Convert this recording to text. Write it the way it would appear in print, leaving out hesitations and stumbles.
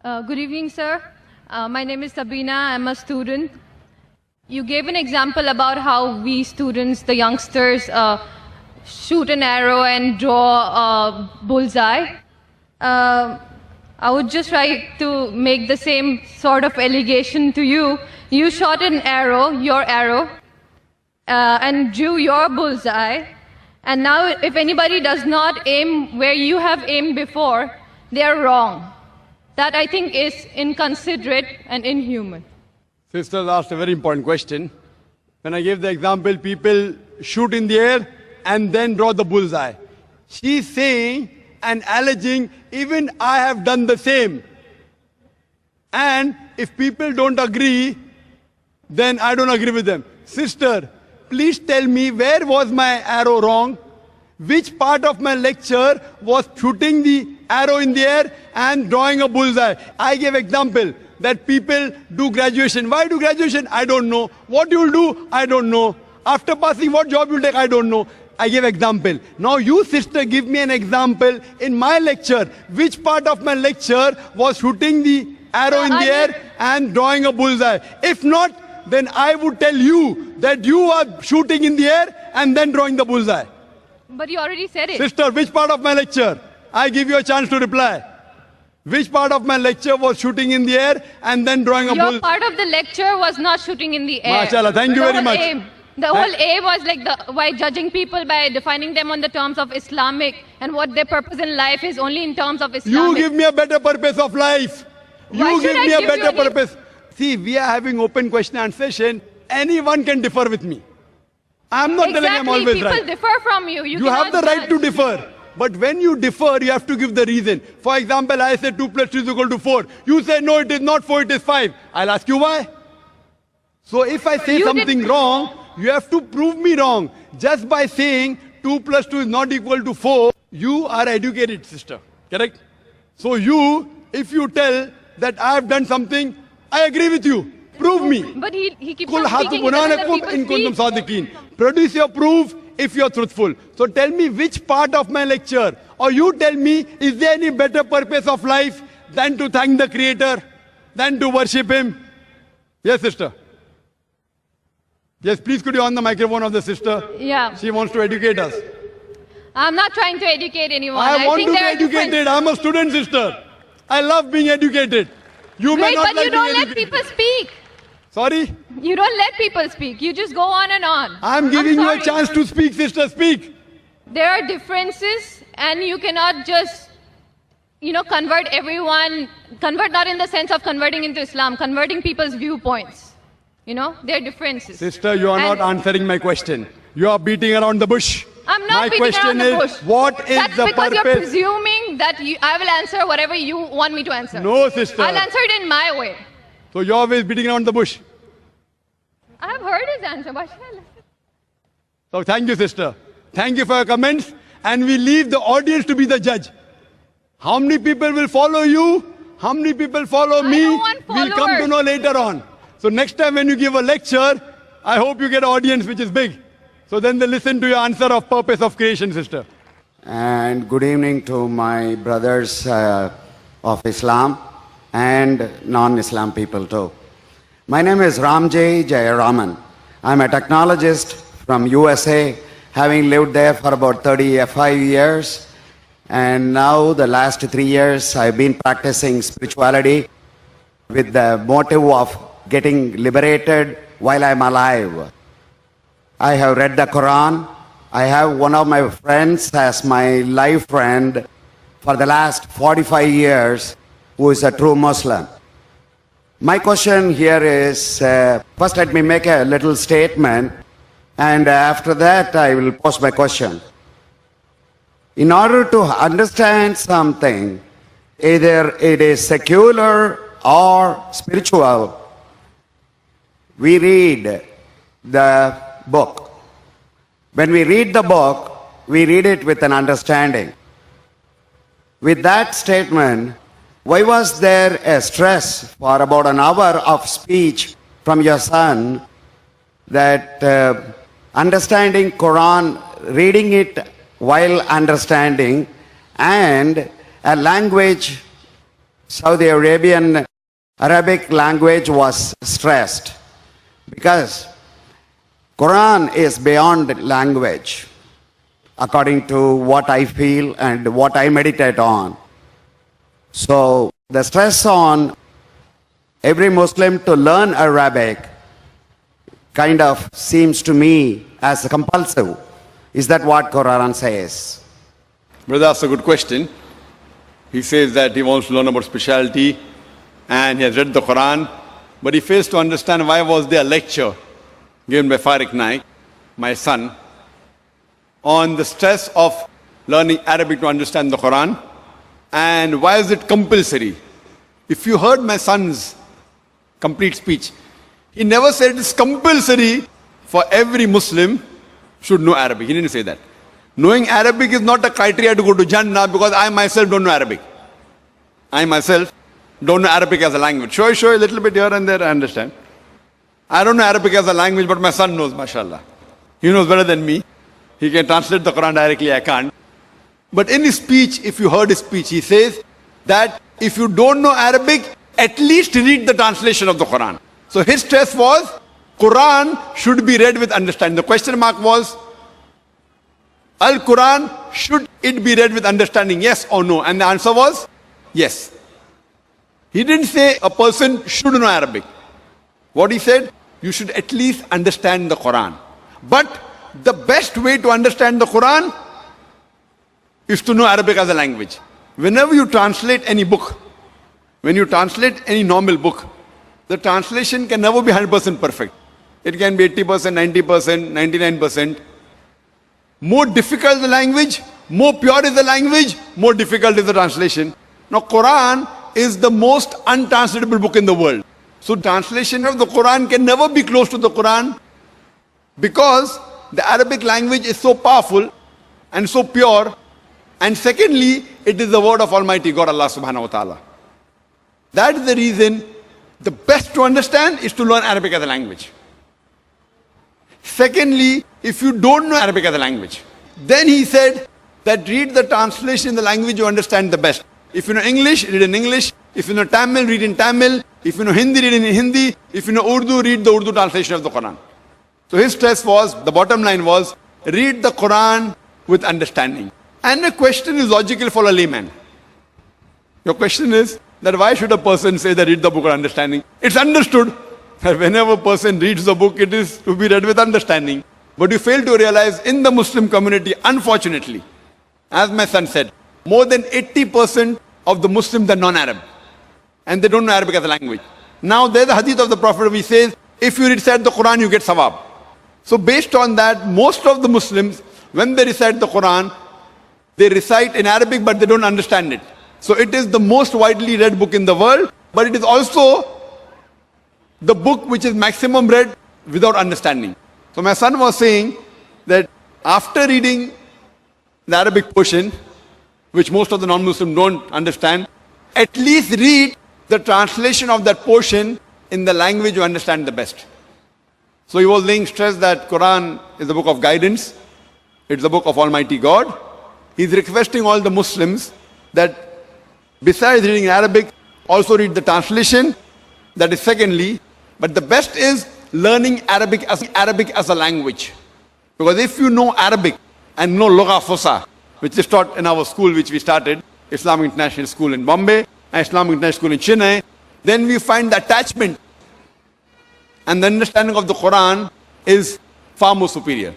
Good evening, sir. My name is Sabina. I'm a student. You gave an example about how we students, the youngsters, shoot an arrow and draw a bullseye. I would just like to make the same sort of allegation to you. You shot an arrow, your arrow, and drew your bullseye. And now if anybody does not aim where you have aimed before, they are wrong. That I think is inconsiderate and inhuman. Sisters asked a very important question. When I gave the example, people shoot in the air and then draw the bullseye. She's saying and alleging, even I have done the same. And if people don't agree, then I don't agree with them. Sister, please tell me, where was my arrow wrong? Which part of my lecture was shooting the arrow in the air and drawing a bullseye? I gave example that people do graduation. Why do graduation? I don't know. What you will do? I don't know. After passing, what job you will take? I don't know. I gave example. Now you, sister, give me an example in my lecture. Which part of my lecture was shooting the arrow in the air and drawing a bullseye? If not, then I would tell you that you are shooting in the air and then drawing the bullseye. But you already said it. Sister, which part of my lecture? I give you a chance to reply. Which part of my lecture was shooting in the air and then drawing a bullseye? Your part of the lecture was not shooting in the air. MashaAllah, thank you very much. The whole aim was like by judging people by defining them on the terms of Islamic and what their purpose in life is only in terms of Islamic. You give me a better purpose of life. You give me a better purpose. See, we are having open question and session. Anyone can differ with me. I'm not telling I'm always right. People differ from you. You have the right to differ. But when you differ, you have to give the reason. For example, I say 2 plus 2 is equal to 4. You say, no, it is not 4, it is 5. I'll ask you why. So if I say something wrong, you have to prove me wrong. Just by saying 2 plus 2 is not equal to 4, you are educated, sister. Correct? So you, if you tell that I have done something, I agree with you. Prove me. But he keeps on speaking. Produce your proof if you're truthful. So tell me which part of my lecture, or you tell me, is there any better purpose of life than to thank the Creator, than to worship Him? Yes, sister. Yes, please could you on the microphone of the sister? Yeah. She wants to educate us. I'm not trying to educate anyone. I want to be educated. I'm a student, sister. I love being educated. You may not but you don't let people speak. Sorry? You don't let people speak. You just go on and on. I'm giving you a chance to speak, sister. Speak. There are differences and you cannot just, convert everyone. Convert not in the sense of converting into Islam. Converting people's viewpoints. There are differences. Sister, you are not answering my question. You are beating around the bush. I'm not beating around the bush. What is That's the because purpose? you're presuming that I will answer whatever you want me to answer. No, sister. I'll answer it in my way. So you're always beating around the bush. I have heard his answer. Why should I listen? So thank you, sister. Thank you for your comments. And we leave the audience to be the judge. How many people will follow you? How many people follow me? We'll come to know later on. So next time when you give a lecture, I hope you get an audience which is big. So then they listen to your answer of purpose of creation, sister. And good evening to my brothers of Islam and non-Islam people too. My name is Ramjay Jayaraman. I'm a technologist from USA, having lived there for about 35 years. And now the last 3 years I've been practicing spirituality with the motive of getting liberated while I'm alive. I have read the Quran. I have one of my friends as my life friend for the last 45 years who is a true Muslim. My question here is, first let me make a little statement and after that I will pose my question. In order to understand something, either it is secular or spiritual, we read the book. When we read the book, we read it with an understanding. With that statement, why was there a stress for about an hour of speech from your son that understanding Quran, reading it while understanding, and a language Saudi Arabian Arabic language was stressed because Quran is beyond language, according to what I feel and what I meditate on. So the stress on every Muslim to learn Arabic kind of seems to me as compulsive. Is that what Quran says? Brother asked a good question. He says that he wants to learn about spirituality and he has read the Quran, but he fails to understand why was there a lecture given by Zakir Naik, my son, on the stress of learning Arabic to understand the Quran, and why is it compulsory? If you heard my son's complete speech, he never said it's compulsory for every Muslim should know Arabic. He didn't say that. Knowing Arabic is not a criteria to go to Jannah, because I myself don't know Arabic. I myself don't know Arabic as a language. Sure, a little bit here and there, I understand. I don't know Arabic as a language, but my son knows, mashallah. He knows better than me. He can translate the Quran directly, I can't. But in his speech, if you heard his speech, he says that if you don't know Arabic, at least read the translation of the Quran. So his stress was, Quran should be read with understanding. The question mark was, Al-Quran, should it be read with understanding, yes or no? And the answer was, yes. He didn't say a person should know Arabic. What he said, you should at least understand the Quran. But the best way to understand the Quran is to know Arabic as a language. Whenever you translate any book, when you translate any normal book, the translation can never be 100% perfect. It can be 80%, 90%, 99%. More difficult the language, more pure is the language, more difficult is the translation. Now Quran is the most untranslatable book in the world. So translation of the Quran can never be close to the Quran, because the Arabic language is so powerful and so pure. And secondly, it is the word of Almighty God, Allah subhanahu wa ta'ala. That is the reason the best to understand is to learn Arabic as a language. Secondly, if you don't know Arabic as a language, then he said that read the translation in the language you understand the best. If you know English, read in English. If you know Tamil, read in Tamil. If you know Hindi, read in Hindi. If you know Urdu, read the Urdu translation of the Quran. So his stress was, the bottom line was, read the Quran with understanding. And the question is logical for a layman. Your question is that why should a person say that read the book with understanding? It's understood that whenever a person reads the book, it is to be read with understanding. But you fail to realize in the Muslim community, unfortunately, as my son said, more than 80% of the Muslims are non-Arab. And they don't know Arabic as a language. Now there's a hadith of the Prophet which says, if you recite the Quran, you get sawab. So based on that, most of the Muslims, when they recite the Quran, they recite in Arabic but they don't understand it. So it is the most widely read book in the world, but it is also the book which is maximum read without understanding. So my son was saying that after reading the Arabic portion, which most of the non-Muslims don't understand, at least read the translation of that portion in the language you understand the best. So he was laying stress that Quran is the book of guidance. It's the book of Almighty God. He's requesting all the Muslims that besides reading Arabic, also read the translation. That is secondly. But the best is learning Arabic as a language. Because if you know Arabic and know Lugha Fusa, which is taught in our school which we started, Islamic International School in Bombay and Islamic International School in Chennai, then we find the attachment and the understanding of the Quran is far more superior.